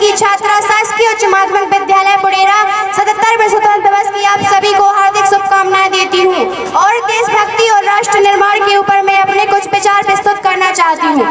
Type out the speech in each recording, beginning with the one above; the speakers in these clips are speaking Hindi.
की छात्रा शासकीय उच्च माध्यमिक विद्यालय बुडेरा 77वें स्वतंत्रता दिवस की आप सभी को हार्दिक शुभकामनाएं देती हूँ। और देशभक्ति और राष्ट्र निर्माण के ऊपर मैं अपने कुछ विचार प्रस्तुत करना चाहती हूँ।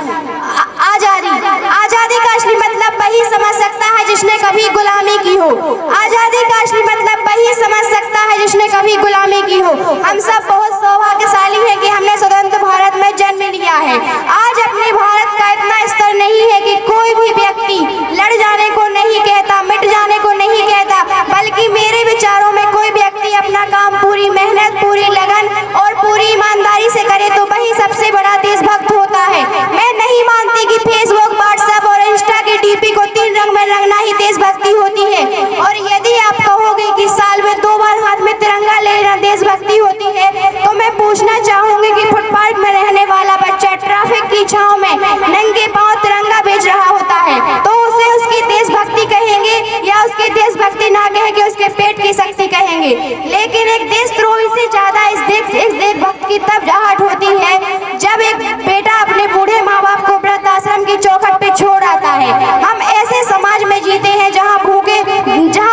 आजादी का असली मतलब वही समझ सकता है जिसने कभी गुलामी की हो। आजादी का असली मतलब वही समझ सकता है जिसने कभी गुलामी की हो। हम सब बहुत सौभाग्यशाली हैं कि हमने स्वतंत्र भारत में जन्म लिया है। आज अपने भारत का इतना स्तर नहीं है कि कोई भी व्यक्ति लड़ जाने को नहीं कहता, मिट जाने को नहीं कहता, बल्कि मेरे विचारों में कोई व्यक्ति अपना काम पूरी मेहनत, पूरी लगन और पूरी ईमानदारी से करे तो वही सबसे बड़ा देशभक्त होता है। मैं नहीं मानती कि फेसबुक, व्हाट्सएप और इंस्टा के डीपी को 3 रंग में रंगना ही देशभक्ति होती है। और यदि आप कहोगे कि साल में 2 बार हाथ में तिरंगा लेना देशभक्ति होती है, तो मैं पूछना चाहूंगी कि फुटपाथ में रहने वाला बच्चा ट्रैफिक की छांव में नंगे पांव तिरंगा बेच रहा होता है, तो उसे उसकी देशभक्ति कहेंगे या उसकी देशभक्ति ना कह के उसके पेट की शक्ति कहेंगे। लेकिन एक देशद्रोही से ज्यादा इस देशभक्त की तब आहट होती है जब एक बेटा अपने बूढ़े माँ बाप को वृद्धाश्रम की चौखट पे छोड़ आता है। हम ऐसे समाज में जीते हैं जहाँ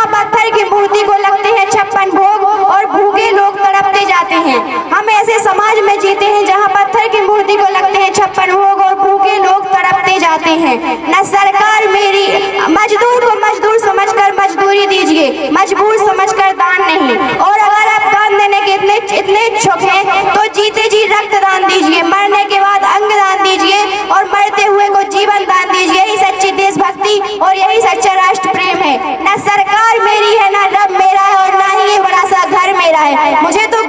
पत्थर की मूर्ति को लगते हैं 56 भोग और भूखे लोग तड़पते जाते हैं। हम ऐसे समाज में जीते हैं जहाँ पत्थर की मूर्ति को लगते हैं 56 भोग और भूखे लोग तड़पते जाते हैं। न सरकार मेरी मजदूर को मजदूर समझकर मजदूरी दीजिए, मजबूर समझकर दान नहीं। और अगर आप दान देने के इतने इच्छुक हैं तो जीते जी रक्तदान दीजिए, मरने के बाद अंगदान दीजिए और मरते हुए को जीवन दान दीजिए। यही सच्ची देशभक्ति और यही सच्चा राष्ट्र प्रेम है। न सरकार मेरी है, न रब मेरा है और ना ही ये बड़ा सा घर मेरा है। मुझे तो